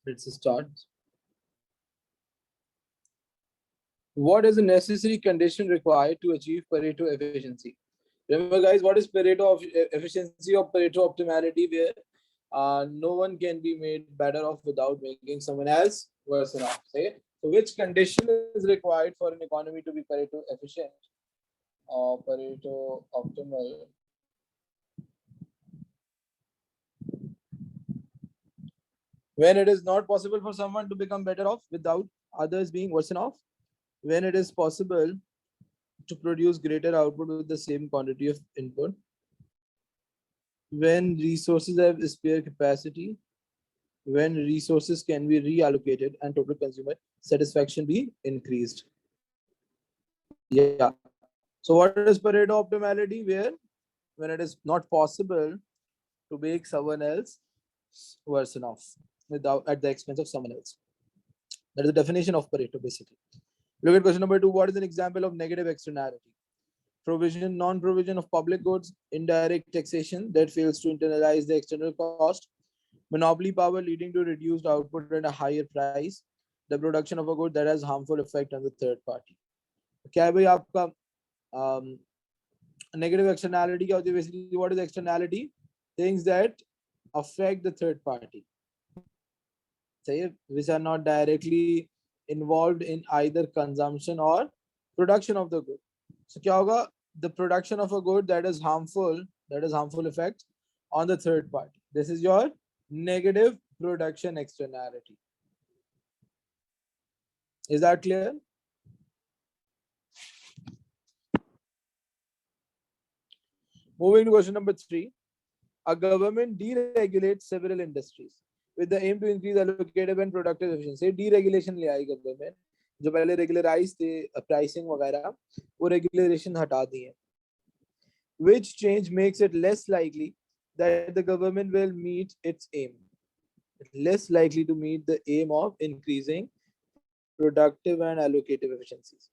Let's start. What is the necessary condition required to achieve Pareto efficiency? Remember, guys, what is Pareto of efficiency or Pareto optimality, where no one can be made better off without making someone else worse off. Say, so which condition is required for an economy to be Pareto efficient or Pareto optimal? When it is not possible for someone to become better off without others being worse off, when it is possible to produce greater output with the same quantity of input, when resources have spare capacity, when resources can be reallocated and total consumer satisfaction be increased. Yeah. So what is Pareto optimality? Where when it is not possible to make someone else worsen off without at the expense of someone else. That is the definition of Pareto basically. Look at question number 2. What is an example of negative externality? Provision, non-provision of public goods, indirect taxation that fails to internalize the external cost, monopoly power leading to reduced output and a higher price, the production of a good that has harmful effect on the third party. क्या है भाई आपका negative externality क्या होती है? Basically, what is externality? Things that affect the third party, say, which are not directly involved in either consumption or production of the good. So क्या होगा? The production of a good that is harmful effect on the third party. This is your negative production externality. Is that clear? Moving to question number 3. A government deregulates several industries with the aim to increase allocative and productive efficiency. Deregulation ले आई government, जो पहले regularize थे pricing वगैरह, वो regulation हटा दी है. Which change makes it less likely that the government will meet its aim? Less likely to meet the aim of increasing productive and allocative efficiencies,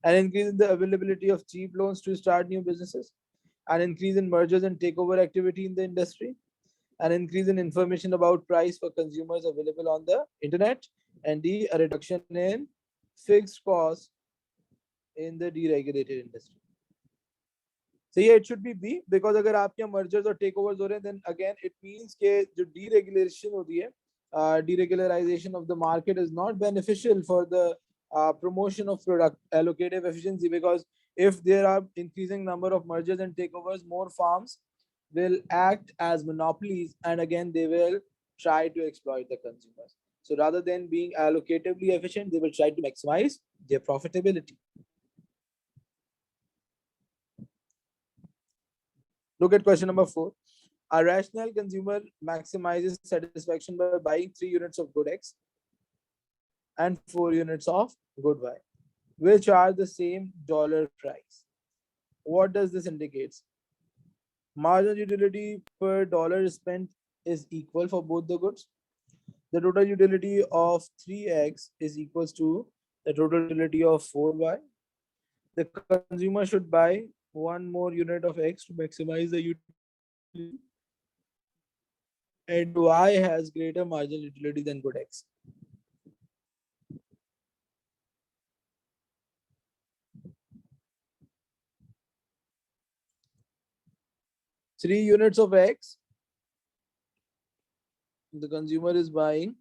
and increase in the availability of cheap loans to start new businesses, an increase in mergers and takeover activity in the industry, an increase in information about price for consumers available on the internet, and D, a reduction in fixed costs in the deregulated industry. So yeah, it should be B, because अगर आपके mergers और takeovers हो रहे हैं, then again it means कि जो deregulation होती है, deregularization of the market is not beneficial for the promotion of product allocative efficiency, because if there are increasing number of mergers and takeovers, more farms will act as monopolies, and again they will try to exploit the consumers. So rather than being allocatively efficient, they will try to maximize their profitability. Look at question number 4. A rational consumer maximizes satisfaction by buying 3 units of good X and 4 units of good Y, which are the same dollar price. What does this indicate? Marginal utility per dollar spent is equal for both the goods. The total utility of 3X is equals to the total utility of 4Y. The consumer should buy one more unit of X to maximize the utility, and Y has greater marginal utility than good X. Three units of X, the consumer is buying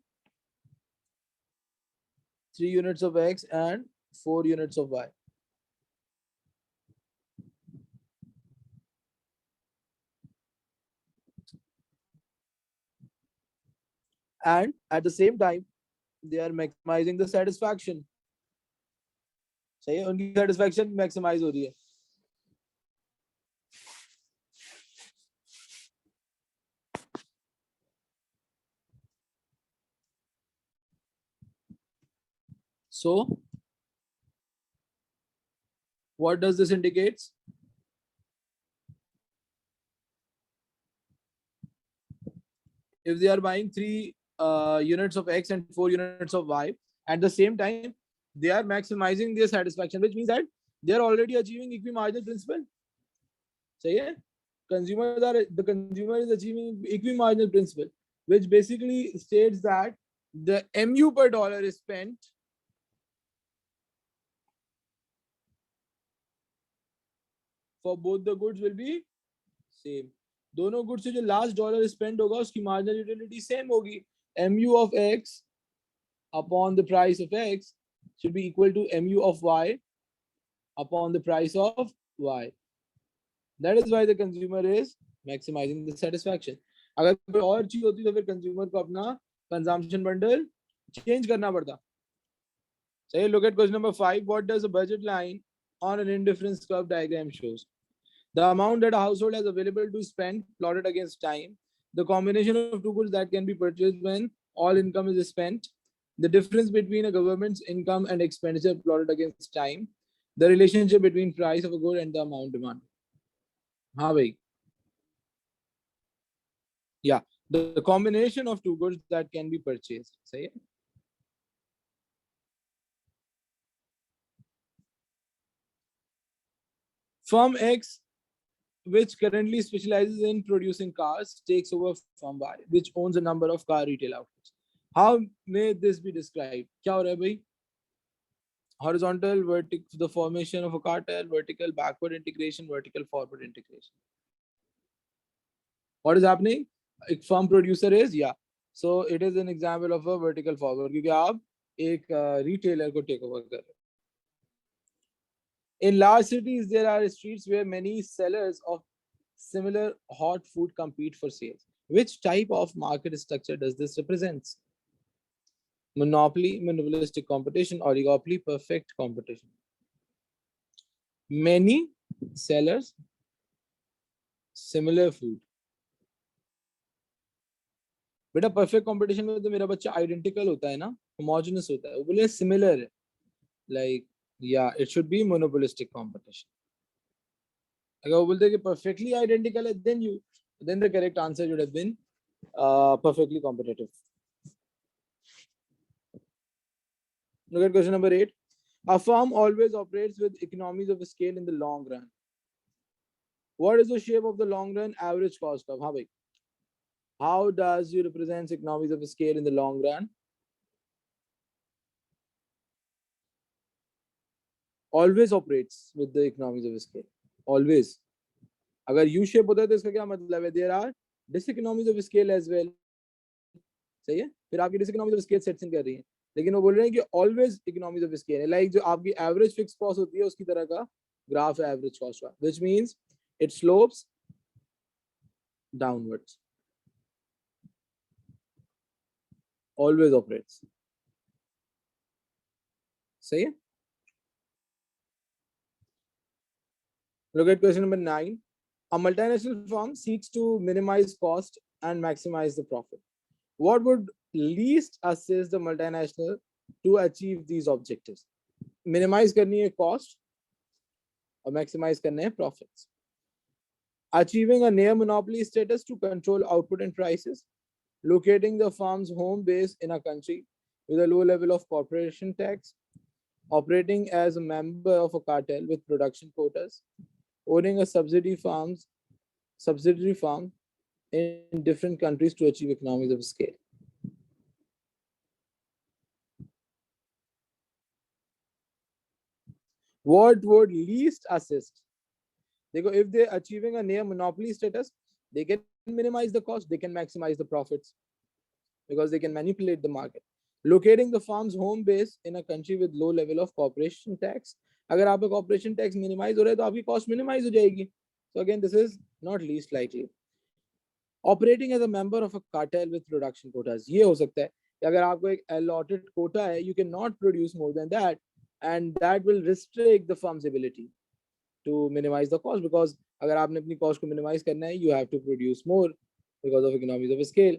3 units of X and 4 units of Y. And at the same time, they are maximizing the satisfaction. सही है, उनकी satisfaction maximize हो रही है. So, what does this indicate? If they are buying 3 units of X and 4 units of Y, at the same time, they are maximizing their satisfaction, which means that they are already achieving equimarginal principle. सही है? The consumer is achieving equimarginal principle, which basically states that the MU per dollar is spent for both the goods will be same. दोनों goods से जो last dollar spend होगा उसकी marginal utility same होगी. MU of X upon the price of X should be equal to MU of Y upon the price of Y. That is why the consumer is maximizing the satisfaction. अगर कोई और चीज होती तो फिर consumer को अपना कंजम्पशन बंडल चेंज करना पड़ता. So look at question number 5. What does a budget line on an indifference curve diagram shows? The amount that a household has available to spend plotted against time, the combination of two goods that can be purchased when all income is spent, the difference between a government's income and expenditure plotted against time, the relationship between price of a good and the amount demanded. हाँ भाई. Yeah, the combination of two goods that can be purchased. सही है. Firm X, which currently specializes in producing cars, takes over from Y, which owns a number of car retail outlets. How may this be described? क्या हो रहा है भाई? Horizontal, vertical, the formation of a cartel, vertical, backward integration, vertical, forward integration. What is happening? A firm producer is, yeah. So it is an example of a vertical forward क्योंकि आप एक retailer को take over कर रहे हो. In large cities, there are streets where many sellers of similar hot food compete for sales. Which type of market structure does this represent? Monopoly, monopolistic competition, oligopoly, perfect competition. Many sellers, similar food. बेटा perfect competition में तो मेरा बच्चा identical होता है ना, homogeneous होता है. वो बोले similar है. Like, yeah, it should be monopolistic competition. अगर वो बोलते हैं कि perfectly identical है, then the correct answer would have been perfectly competitive. Look at question number 8. A firm always operates with economies of scale in the long run. What is the shape of the long run average cost curve? हाँ भाई. How does you represent economies of scale in the long run? Always operates with the economies of scale. Always. अगर U shape होता है तो इसका क्या मतलब है? There are diseconomies of scale as well. सही है? फिर आपकी diseconomies of scale sets in कर रही है. लेकिन वो बोल रहे हैं कि always economies of scale है. Like जो आपकी average fixed cost होती है उसकी तरह का graph है average cost का. Which means it slopes downwards. Always operates. सही है? Look at question number 9. A multinational firm seeks to minimize cost and maximize the profit. What would least assist the multinational to achieve these objectives? Minimize करनी है cost और maximize करने हैं profits. Achieving a near monopoly status to control output and prices. Locating the firm's home base in a country with a low level of corporation tax. Operating as a member of a cartel with production quotas. Owning a subsidiary farm in different countries to achieve economies of scale. What would least assist? देखो, if they're achieving a near monopoly status, they can minimize the cost, they can maximize the profits because they can manipulate the market. Locating the firm's home base in a country with low level of corporation tax. अगर आपका corporation tax minimize हो रहा है तो आपकी cost minimize हो जाएगी. So again, this is not least likely. Operating as a member of a cartel with production quotas. ये हो सकता है कि अगर आपको एक allotted quota है, you cannot produce more than that, and that will restrict the firm's ability to minimize the cost because अगर आपने अपनी cost को minimize करना है, you have to produce more because of economies of scale.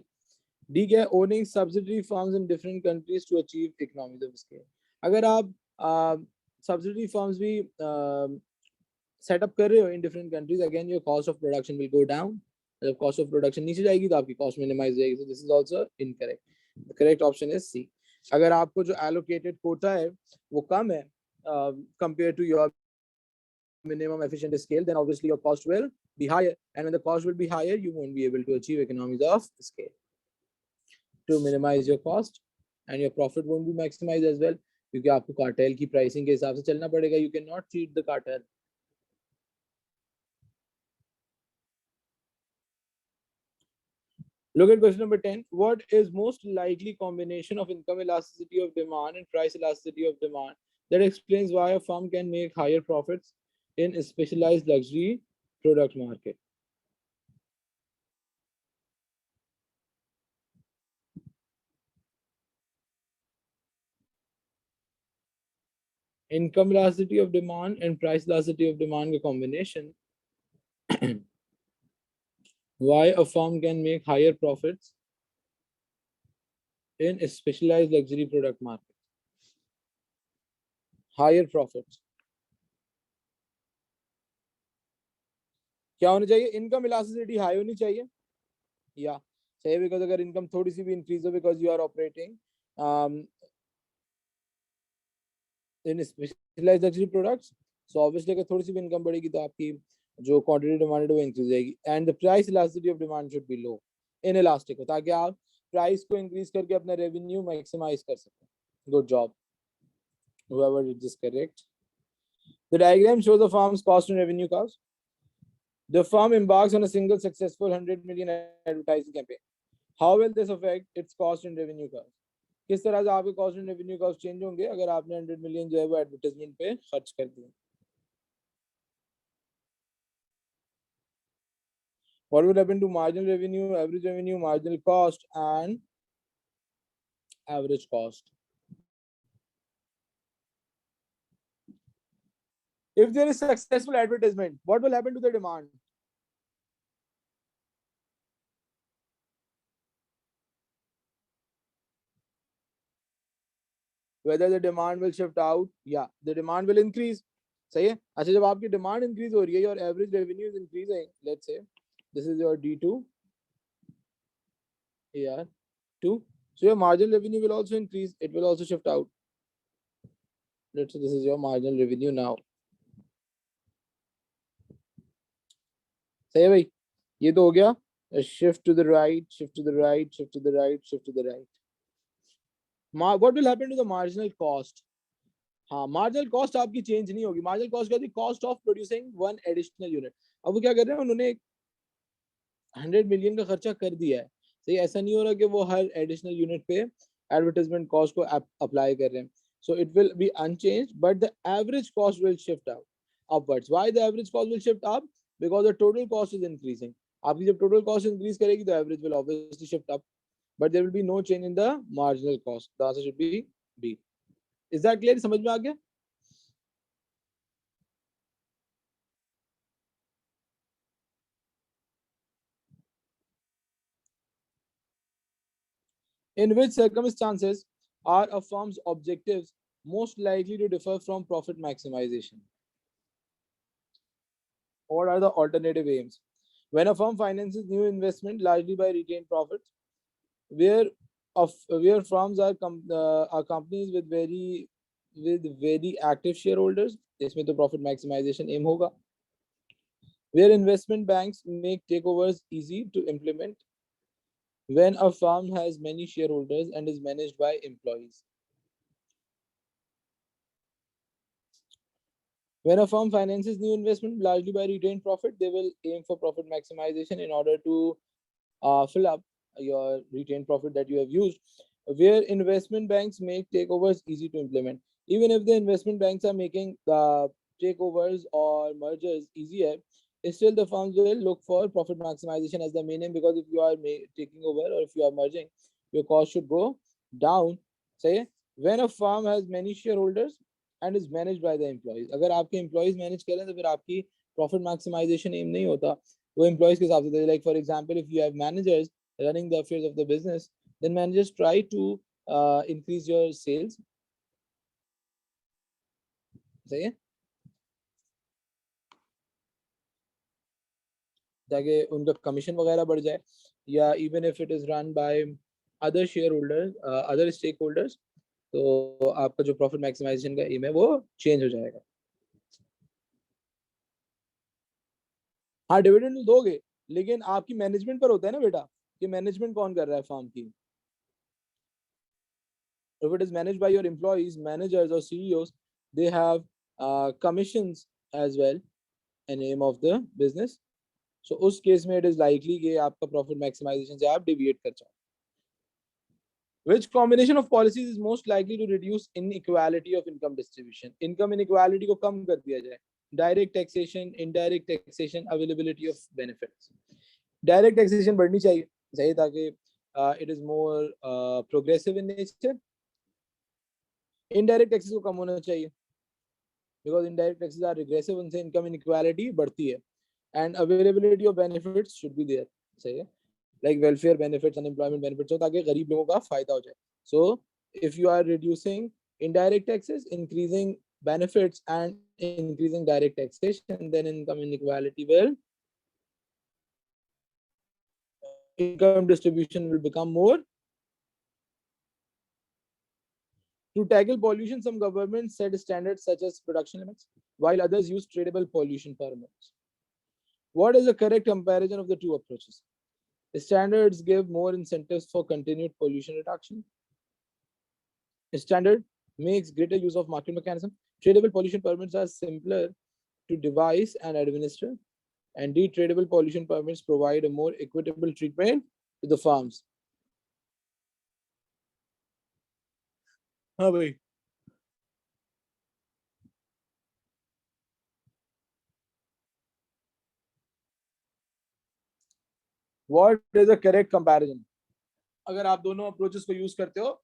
ठीक है, owning subsidiary firms in different countries to achieve economies of scale. अगर आप subsidiary firms भी set up कर रहे हो in different countries, again your cost of production will go down. जब cost of production नीचे जाएगी तो आपकी cost minimize जाएगी. So this is also incorrect. The correct option is C. अगर आपको जो allocated quota है वो कम है compared to your minimum efficient scale, then obviously your cost will be higher, and when the cost will be higher, you won't be able to achieve economies of scale. To minimize your cost, and your profit won't be maximized as well, क्योंकि आपको cartel की pricing के हिसाब से चलना पड़ेगा. You cannot cheat the cartel. Look at question number 10. What is most likely combination of income elasticity of demand and price elasticity of demand that explains why a firm can make higher profits in a specialized luxury product market? Income elasticity of demand and price elasticity of demand का combination, why a firm can make higher profits in a specialized luxury product market. Higher profits. क्या होनी चाहिए? Income elasticity high होनी चाहिए. या सही, because अगर income थोड़ी सी भी इंक्रीज हो because you are operating in specialised luxury products, so obviously अगर थोड़ी सी भी इनकम बढ़ेगी तो आपकी जो क्वांटिटी डिमांडेड वो इंक्रीज जाएगी. And the price elasticity of demand should be low, inelastic हो, ताकि आप प्राइस को इंक्रीज करके अपना रेवेन्यू मैक्सिमाइज कर सकें. Good job, whoever did this correct. The diagram shows the firm's cost and revenue curves. The firm embarks on a single successful 100 million advertising campaign. How will this affect its cost and revenue curve? किस तरह से आपके cost and revenue curve change होंगे अगर आपने 100 million जो है वो एडवर्टाइजमेंट पे खर्च कर दिए? What will happen to marginal revenue, average revenue, marginal cost, and average cost? If there is successful advertisement, what will happen to the demand? Whether the demand will shift out, yeah, the demand will increase. सही है. अच्छा, जब आपकी demand increase हो रही है, your average revenue is increasing, let's say this is your D2 here 2, so your marginal revenue will also increase, it will also shift out. Let's say this is your marginal revenue now. सही है भाई, ये तो हो गया. Shift to the right, shift to the right, shift to the right, shift to the right. What will happen to the marginal cost? हाँ, marginal cost आपकी change नहीं होगी. मार्जिनल कॉस्ट क्या होती है? Cost of producing one additional unit. अब वो क्या कर रहे हैं, उन्होंने 100 मिलियन का खर्चा कर दिया है. सही, ऐसा नहीं हो रहा कि वो हर एडिशनल यूनिट पे एडवर्टाइजमेंट कॉस्ट को अप्लाई कर रहे हैं. So it will be unchanged, but the average cost will shift out upwards. Why the average cost will shift up? Because the total cost is increasing. आपकी जब total cost increase करेगी तो average will obviously shift up, but there will be no change in the marginal cost. The answer should be B. Is that clear? समझ में आ गया? In which circumstances are a firm's objectives most likely to differ from profit maximization? What are the alternative aims? When a firm finances new investment largely by retained profits, where firms are companies with very active shareholders, इसमें तो profit maximization aim होगा. Where investment banks make takeovers easy to implement, when a firm has many shareholders and is managed by employees. When a firm finances new investment largely by retained profit, they will aim for profit maximization in order to fill up your retained profit that you have used. Where investment banks make takeovers easy to implement. Even if the investment banks are making takeovers or mergers easier, still the firms will look for profit maximization as the main aim, because if you are taking over or if you are merging, your cost should go down. Say, when a firm has many shareholders and is managed by the employees, अगर आपके employees manage करें तो फिर आपकी profit maximization aim नहीं होता, वो employees के हिसाब से. Like for example, if you have managers running the affairs of the business, then managers try to increase your sales. सही है, ताकि उनका कमीशन वगैरह बढ़ जाए, या even if it is run by other shareholders, other stakeholders, तो आपका जो प्रॉफिट मैक्सिमाइजेशन का एम है वो चेंज हो जाएगा. हाँ, डिविडेंड दोगे, लेकिन आपकी मैनेजमेंट पर होता है ना बेटा, कि मैनेजमेंट कौन कर रहा है फर्म की. If it is managed by your employees, managers, or CEOs, they have commissions as well, a name of the business. So उस केस में it is likely कि आपका profit maximization से आप deviate कर जाओ. Which combination of policies is most likely to reduce inequality of income distribution? Income inequality को कम कर दिया जाए. Direct taxation, indirect taxation, availability of benefits. Direct taxation बढ़नी चाहिए, चाहिए ताकि it is more progressive in nature. Indirect taxes को कम होना चाहिए because indirect taxes are regressive, उनसे income inequality बढ़ती है. And availability of benefits should be there, सही है, like welfare benefits, unemployment benefits, हो ताकि गरीब लोगों का फायदा हो जाए. So if you are reducing indirect taxes, increasing benefits and increasing direct taxation, then income inequality will, income distribution will become more. To tackle pollution, some governments set standards such as production limits, while others use tradable pollution permits. What is the correct comparison of the two approaches? Standards give more incentives for continued pollution reduction. Standard makes greater use of market mechanism. Tradable pollution permits are simpler to devise and administer, and tradable pollution permits provide a more equitable treatment to the farms. हाँ भाई. What is the correct comparison? अगर आप दोनों approaches को use करते हो,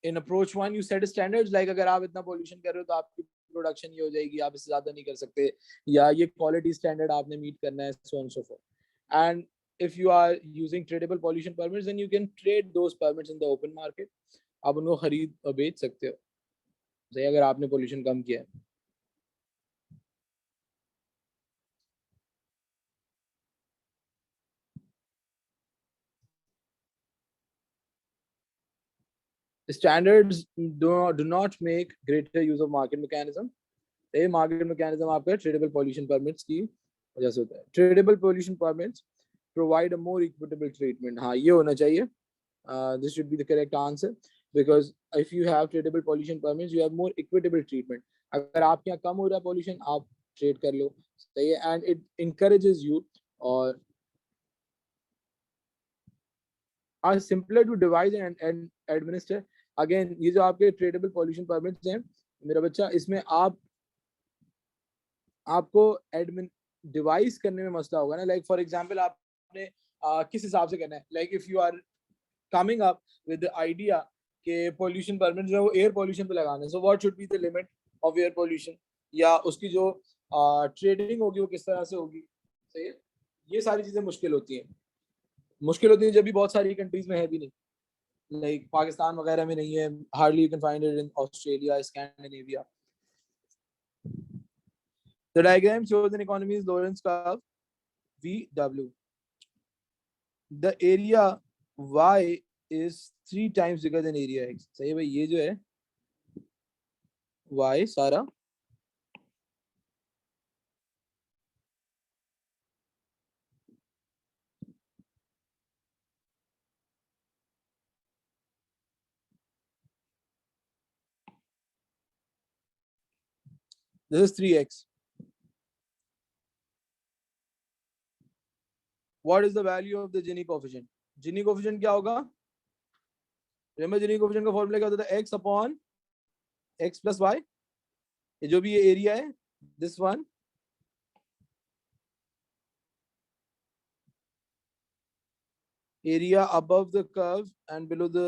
in approach one you set standards like अगर आप इतना pollution कर रहे हो तो आपकी production ये हो जाएगी, आप इससे ज़्यादा नहीं कर सकते, या ये quality standard आपने meet करना है, so on and so forth. And if you are using tradable pollution permits, then you can trade those permits in the open market. आप उनको खरीद और बेच सकते हो, सही, अगर आपने pollution कम किया है. Standards do not make greater use of market mechanism. ये market mechanism आपका tradable pollution permits की वजह से होता है. Tradable pollution permits provide a more equitable treatment. हाँ, ये होना चाहिए. This should be the correct answer, because if you have tradable pollution permits, you have more equitable treatment. अगर आपके यहाँ कम हो रहा है pollution, आप trade कर लो, सही है, and it encourages you or are simpler to devise and administer. Again, ये जो आपके tradable pollution permits हैं, मेरा बच्चा, इसमें आपको एडमिन डिवाइस करने में मसला होगा ना. लाइक फॉर एग्जांपल आपने किस हिसाब से करना है. Like if you are coming up with the idea कि पोल्यूशन परमिट जो है वो एयर पोल्यूशन पे लगाना है, so what should be the limit of air pollution, या उसकी जो ट्रेडिंग होगी वो किस तरह से होगी, सही है. ये सारी चीजें मुश्किल होती हैं जब भी बहुत सारी कंट्रीज में है भी नहीं, लाइक पाकिस्तान वगैरह में नहीं है. Hardly you can find it in Australia, Scandinavia. The diagram shows an economy's Lorentz curve VW. The area Y is 3 times bigger than area X. सही है भाई, ये जो है Y सारा this is 3x. What is the value of the Gini coefficient? Gini coefficient क्या होगा? Remember Gini coefficient का फॉर्मूला क्या होता था? x upon x plus y. ये जो भी ये एरिया है, this one, area above the curve and below the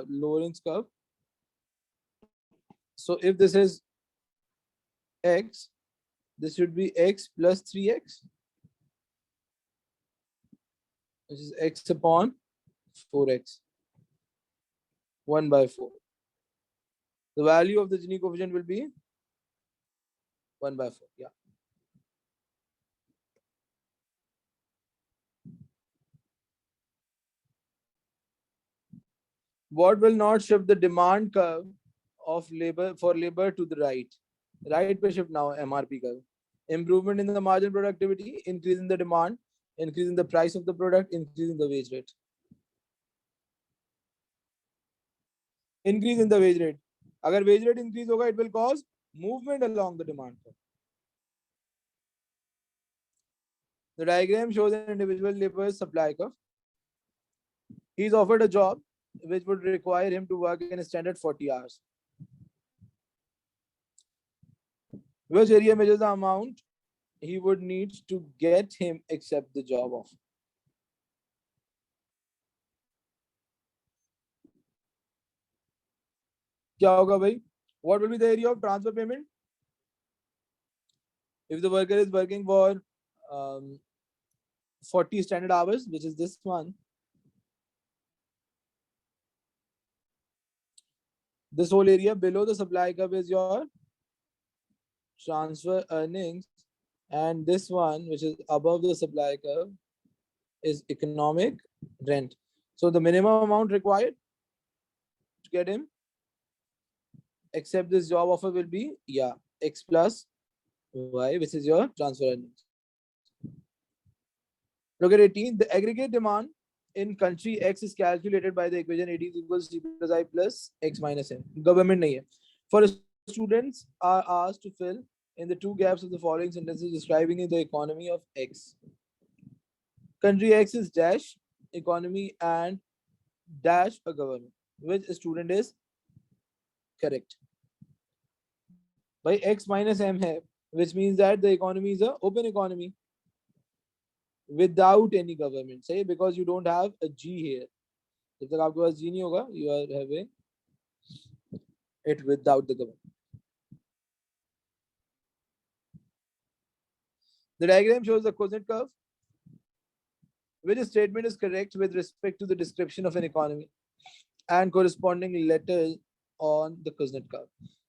Lorentz curve. So if this is x, this should be x plus 3x, which is x upon 4x, 1 by 4. The value of the Gini coefficient will be 1 by 4. Yeah. What will not shift the demand curve of labor to the right? Right पे shift now MRP curve. Improvement in the margin productivity, increasing the demand, increasing the price of the product, increasing the wage rate. increase in the wage rate. अगर wage rate increase होगा, it will cause movement along the demand curve. The diagram shows an individual laborer's supply curve. He is offered a job which would require him to work in a standard 40 hours. Which area measures the amount he would need to get him accept the job offer? क्या होगा भाई? What will be the area of transfer payment? If the worker is working for 40 standard hours, which is this one, this whole area below the supply curve is your transfer earnings, and this one, which is above the supply curve, is economic rent. So the minimum amount required to get him accept this job offer will be x plus y, which is your transfer earnings. Look at 18. The aggregate demand in country X is calculated by the equation AD equals C plus I plus X minus M. Government nahi hai. For students are asked to fill in the two gaps of the following sentences describing the economy of X. Country X is dash economy and dash a government. Which student is correct? By X minus M hai, which means that the economy is an open economy without any government. Say because you don't have a G here. जब तक आपके पास G नहीं होगा, you are having it without the government. The diagram shows the quotient curve. Which statement is correct with respect to the description of an economy and corresponding letters on the quotient curve?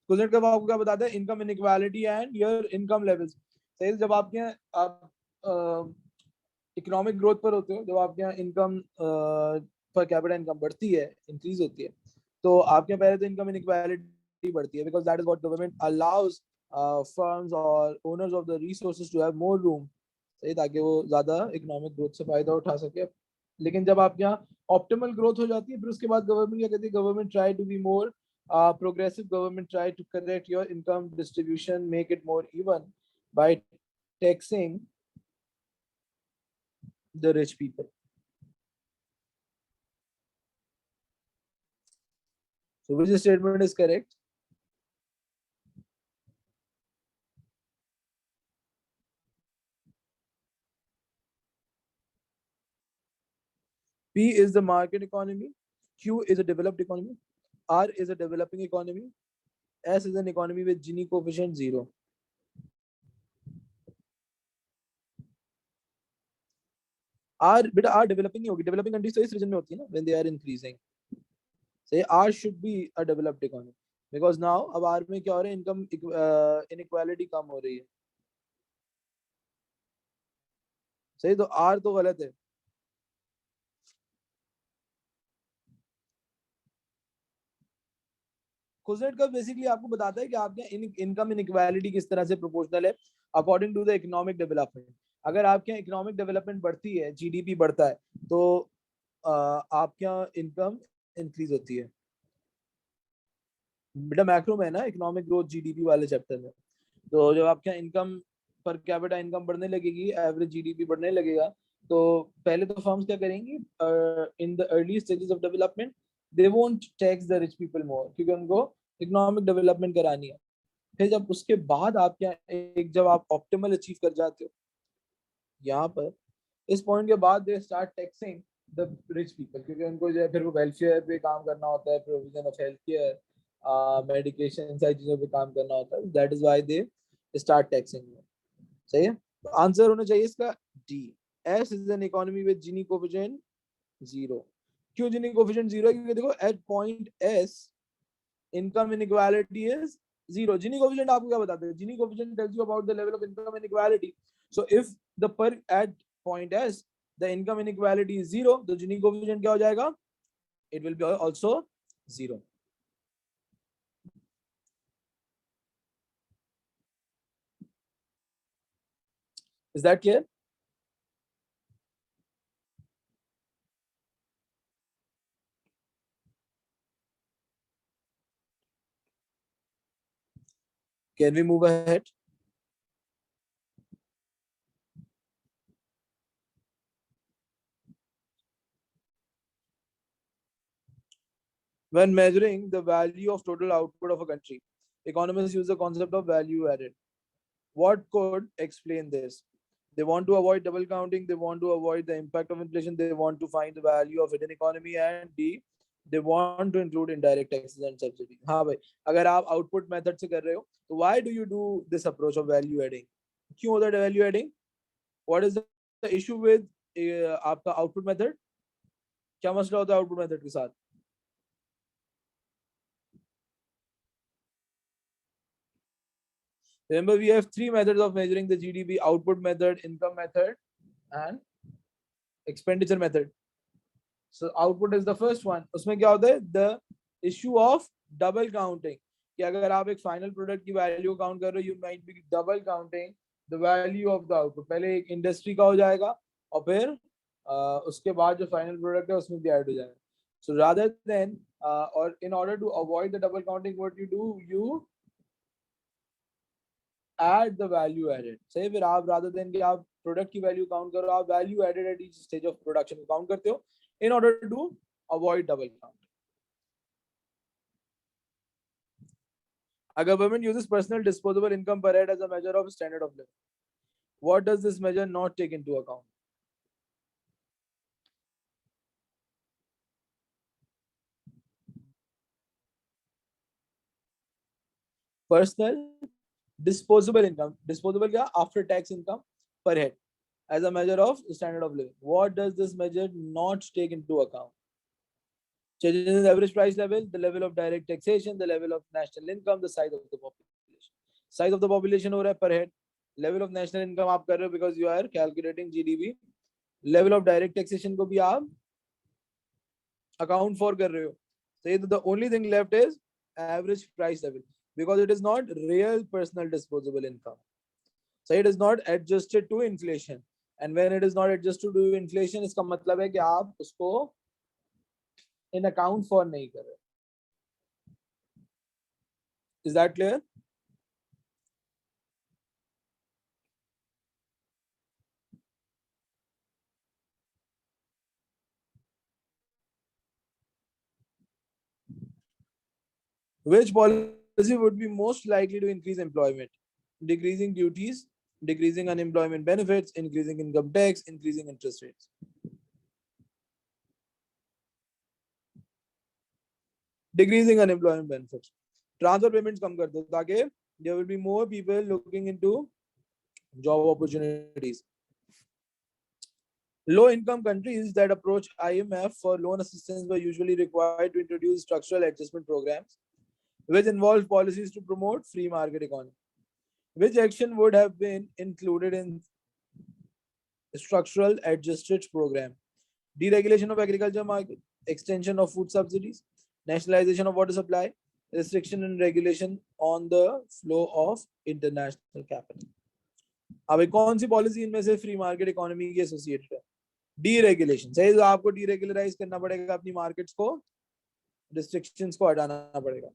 Quotient curve आपको क्या बताता है? Income inequality and your income levels. सही, जब आपके यहाँ आप economic growth पर होते हो, जब आपके यहाँ इनकम पर कैपिटल इनकम बढ़ती है, इंक्रीज होती है, तो आपके यहाँ पहले तो इनकम इनइक्वालिटी बढ़ती है, because that is what government allows firms और owners of the resources to have more room, सही, ताकि वो ज्यादा इकोनॉमिक ग्रोथ से फायदा उठा सके. लेकिन जब आपके यहाँ ऑप्टिमल ग्रोथ हो जाती है, फिर उसके बाद गवर्नमेंट क्या कहती है? Government try to be more progressive. Government try to correct your income distribution, make it more even by taxing the rich people. So which statement is correct? P is the market economy, Q is a developed economy, R is a developing economy, S is an economy with Gini coefficient 0. R beta R developing ही होगी, developing countries तो इस region में होती है ना, when they are increasing. Say R should be a developed economy because now अब R में क्या हो रहा है? Income inequality कम हो रही है. सही, तो R तो गलत है. क्वोशेंट कर्व बेसिकली आपको बताता है कि आपके इनकम इनइक्वालिटी किस तरह से प्रोपोर्शनल है according to the economic development. अगर आपके यहाँ इकोनॉमिक डेवलपमेंट बढ़ती है, जीडीपी बढ़ता है, तो आपके यहाँ इनकम इंक्रीज होती है. बेटा मैक्रो में ना इकोनॉमिक ग्रोथ जीडीपी वाले चैप्टर में, तो जब आपके यहाँ इनकम पर कैपिटा इनकम बढ़ने लगेगी, एवरेज जीडीपी बढ़ने लगेगा, तो पहले तो फर्म्स क्या करेंगी? In the early stages of development they won't tax the rich people more, क्योंकि उनको इकोनॉमिक डेवलपमेंट करानी है. फिर जब उसके बाद आप क्या एक जब आप ऑप्टिमल अचीव कर जाते हो यहाँ पर, इस पॉइंट के बाद they start taxing the rich people, क्योंकि उनको जो है फिर वो वेलफेयर पे काम करना होता है, provision of health care, medication, इन सारी चीजों पे काम करना होता है. That is why they start taxing. सही है, तो आंसर होना चाहिए इसका D. S is an economy with Gini coefficient 0. क्यों जीनी कोएफिशिएंट 0 है? क्योंकि देखो at point S income inequality is 0. Gini coefficient आपको क्या बताते हैं? Gini coefficient tells you about the level of income inequality. So if the per at point S the income inequality is 0, तो Gini coefficient क्या हो जाएगा? It will be also 0. Is that clear? Can we move ahead? When measuring the value of total output of a country, economists use the concept of value added. What could explain this? They want to avoid double counting, they want to avoid the impact of inflation, they want to find the value of hidden economy, and D, they want to include indirect taxes and subsidies. हाँ भाई, अगर आप output method से कर रहे हो, तो why do you do this approach of value adding? क्यों होता है value adding? What is the issue with आपका output method? क्या मसला होता है output method के साथ? Remember, we have three methods of measuring the GDP: output method, income method, and expenditure method. So output is the first one. उसमें क्या होता है? The issue of double counting. कि अगर आप एक final product की value count कर रहे हो, you might be double counting the value of the output. पहले एक industry का हो जाएगा और फिर उसके बाद जो final product है उसमें भी add हो जाएगा. So rather than or in order to avoid the double counting, what you do, you add the value added. Say फिर आप rather than कि आप product की value count करो, आप value added at each stage of production को count करते हो in order to avoid double count. A government uses personal disposable income per head as a measure of standard of living. What does this measure not take into account? Personal disposable income. Disposable क्या? After tax income per head as a measure of standard of living. What does this measure not take into account? Changes in the average price level, the level of direct taxation, the level of national income, the size of the population. Size of the population हो रहा है per head. Level of national income आप कर रहे हो because you are calculating GDP. Level of direct taxation को भी आप account for कर रहे हो. So the only thing left is average price level because it is not real personal disposable income. So it is not adjusted to inflation. And when it is not adjusted to inflation, इसका मतलब है कि आप उसको in account for नहीं कर रहे. Is that clear? Which policy would be most likely to increase employment? Decreasing duties, decreasing unemployment benefits, increasing income tax, increasing interest rates. Decreasing unemployment benefits. Transfer payments come कर दो ताकि there will be more people looking into job opportunities. Low-income countries that approach IMF for loan assistance were usually required to introduce structural adjustment programs, which involve policies to promote free market economy. Which action would have been included in structural adjustment program? Deregulation of agriculture market, extension of food subsidies, nationalization of water supply, restriction and regulation on the flow of international capital. अब कौन सी policy इनमें से free market economy की associated है? Deregulation. सही, तो आपको डीरेगुलराइज करना पड़ेगा अपनी मार्केट्स को, रिस्ट्रिक्शंस को हटाना पड़ेगा.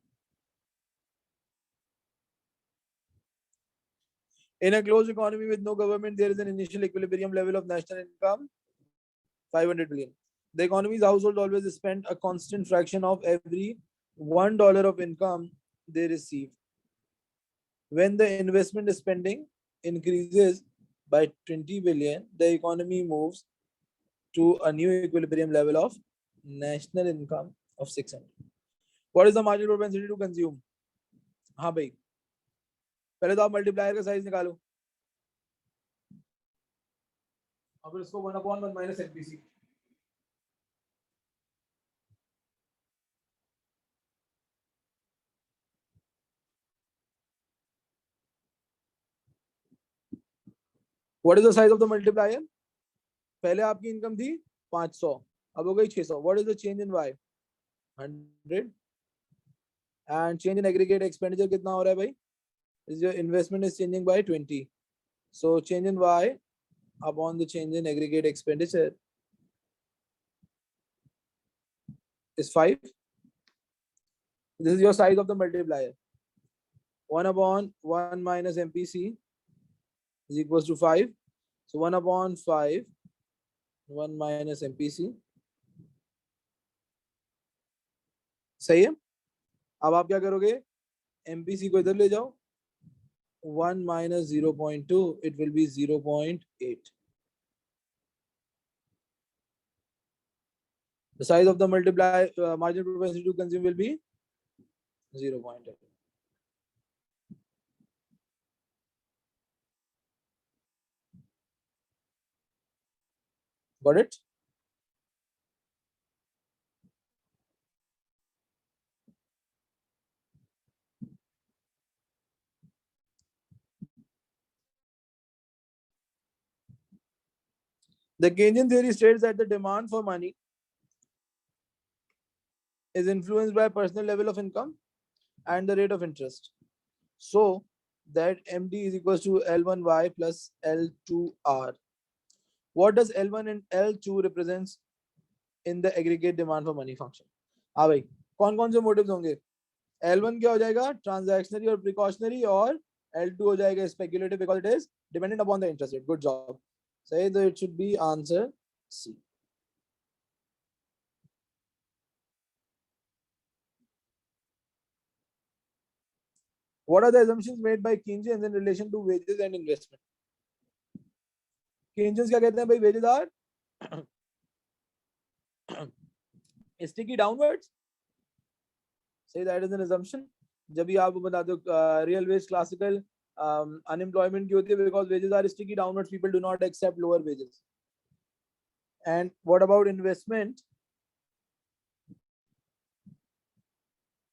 In a closed economy with no government, there is an initial equilibrium level of national income, 500 billion. The economy's household always spend a constant fraction of every $1 of income they receive. When the investment spending increases by 20 billion, the economy moves to a new equilibrium level of national income of 600. What is the marginal propensity to consume? हाँ भाई, पहले तो आप multiplier का size निकालो. अब इसको 1/1 minus NPC. What is the size of the multiplier? पहले आपकी इनकम थी 500, अब हो गई 600. What is the change in Y? 100. And change in aggregate expenditure कितना हो रहा है भाई? Is your investment is changing by 20. So change in Y upon the change in aggregate expenditure is 5. This is your size of the multiplier. 1 upon 1 minus MPC is equals to 5. So 1 upon 5, 1 minus MPC. सही है. अब आप क्या करोगे, MPC को इधर ले जाओ, 1 minus 0.2, it will be 0.8. The size of the multiply marginal propensity to consume will be 0.8. Got it? The Genjin theory states that the demand for money is influenced by personal level of income and the rate of interest. So that MD is equals to L1Y plus L2R. What does L1 and L2 represents in the aggregate demand for money function? हाँ भाई, कौन कौन से motives होंगे? L1 क्या हो जाएगा, ट्रांजैक्शनरी और प्रिकॉशनरी, और L2 हो जाएगा speculative because it is dependent upon the interest rate. Good job. सही, तो it should be answer C. What are the assumptions made by Keynesians in relation to wages and investment? Keynesians क्या कहते हैं भाई, wages are sticky downwards. Say that is an assumption. जब भी आप बता दो real wage classical unemployment की होती है because wages are sticky downwards, people do not accept lower wages. And what about investment?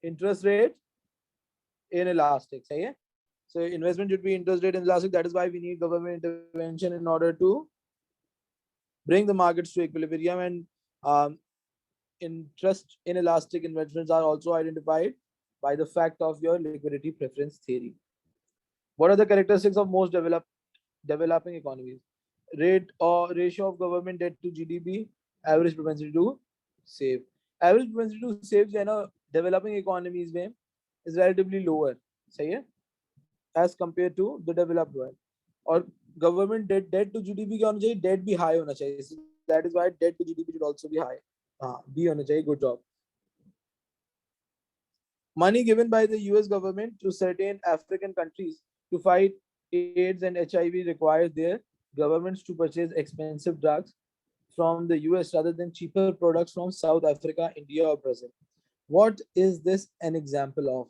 Interest rate inelastic. सही है. So investment should be interest rate inelastic. That is why we need government intervention in order to bring the markets to equilibrium. And interest inelastic investments are also identified by the fact of your liquidity preference theory. What are the characteristics of most developing economies? Rate or ratio of government debt to GDP, average propensity to save. Average propensity to save जो है ना developing economies में is relatively lower. सही है? As compared to the developed world. और government debt to GDP क्या होना चाहिए? Debt भी high होना चाहिए. So that is why debt to GDP should also be high. हाँ, B होना चाहिए. Good job. Money given by the US government to certain African countries to fight AIDS and HIV requires their governments to purchase expensive drugs from the US rather than cheaper products from South Africa, India, or Brazil. What is this an example of?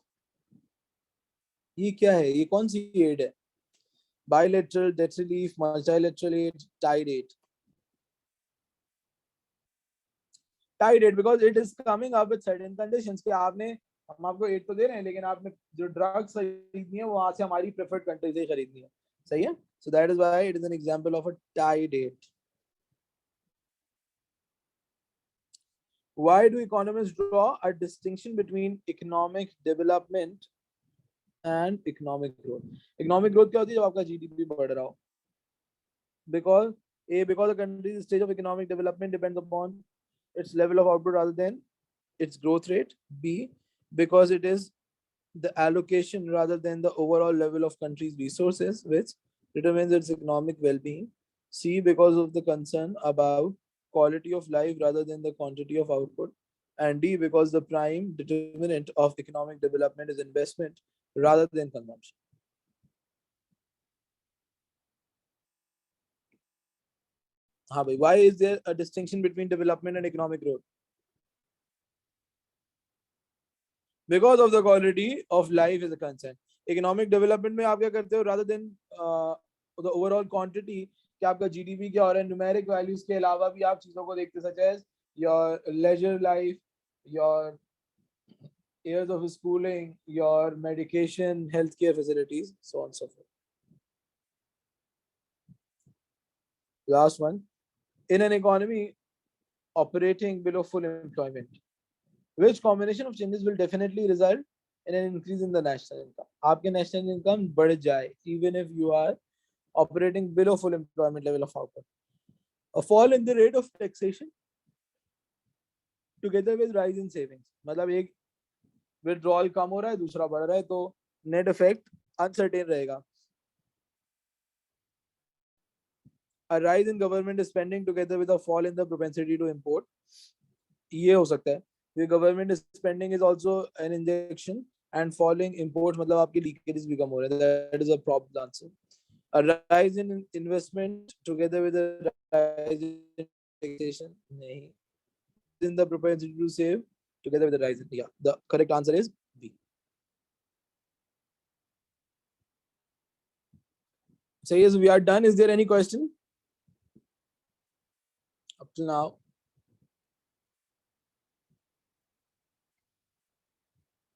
ये क्या है? ये कौन सी aid है? Bilateral debt relief, multilateral aid, tied aid. Tied aid because it is coming up with certain conditions कि आपने, हम आपको एड तो दे रहे हैं लेकिन आपने जो ड्रग्स खरीदनी है वो वहां से हमारी प्रेफर्ड कंट्री से खरीदनी है. सही है. So that is why it is an example of a tied aid. Why do economists draw a distinction between economic development and economic growth? Economic growth क्या होती है? जब आपका GDP बढ़ रहा हो. Because because the country's stage of economic development depends upon its level of output rather than its growth rate. B, because it is the allocation rather than the overall level of country's resources which determines its economic well-being. C, because of the concern about quality of life rather than the quantity of output. And D, because the prime determinant of economic development is investment rather than consumption. Why is there a distinction between development and economic growth? Because of the quality of life is a concern. Economic development में आप क्या करते हो? Rather than the overall quantity, कि आपका GDP क्या हो रहा है, numeric values के अलावा भी आप चीजों को देखते, such as your leisure life, your years of schooling, your medication, healthcare facilities, so on and so forth. Last one. In an economy operating below full employment, which combination of changes will definitely result in an increase in the national income? आपके national income बढ़ जाए even if you are operating below full employment level of output. A fall in the rate of taxation together with rise in savings. मतलब एक withdrawal कम हो रहा है, दूसरा बढ़ रहा है, तो net effect uncertain रहेगा. A rise in government spending together with a fall in the propensity to import. ये हो सकता है. The government spending is also an injection and falling imports मतलब आपके leakages भी कम हो रहे हैं. That is a probable answer. A rise in investment together with a rise in taxation. नहीं. In the propensity to save together with the rise in, yeah, the correct answer is B. So yes, we are done. Is there any question up till now?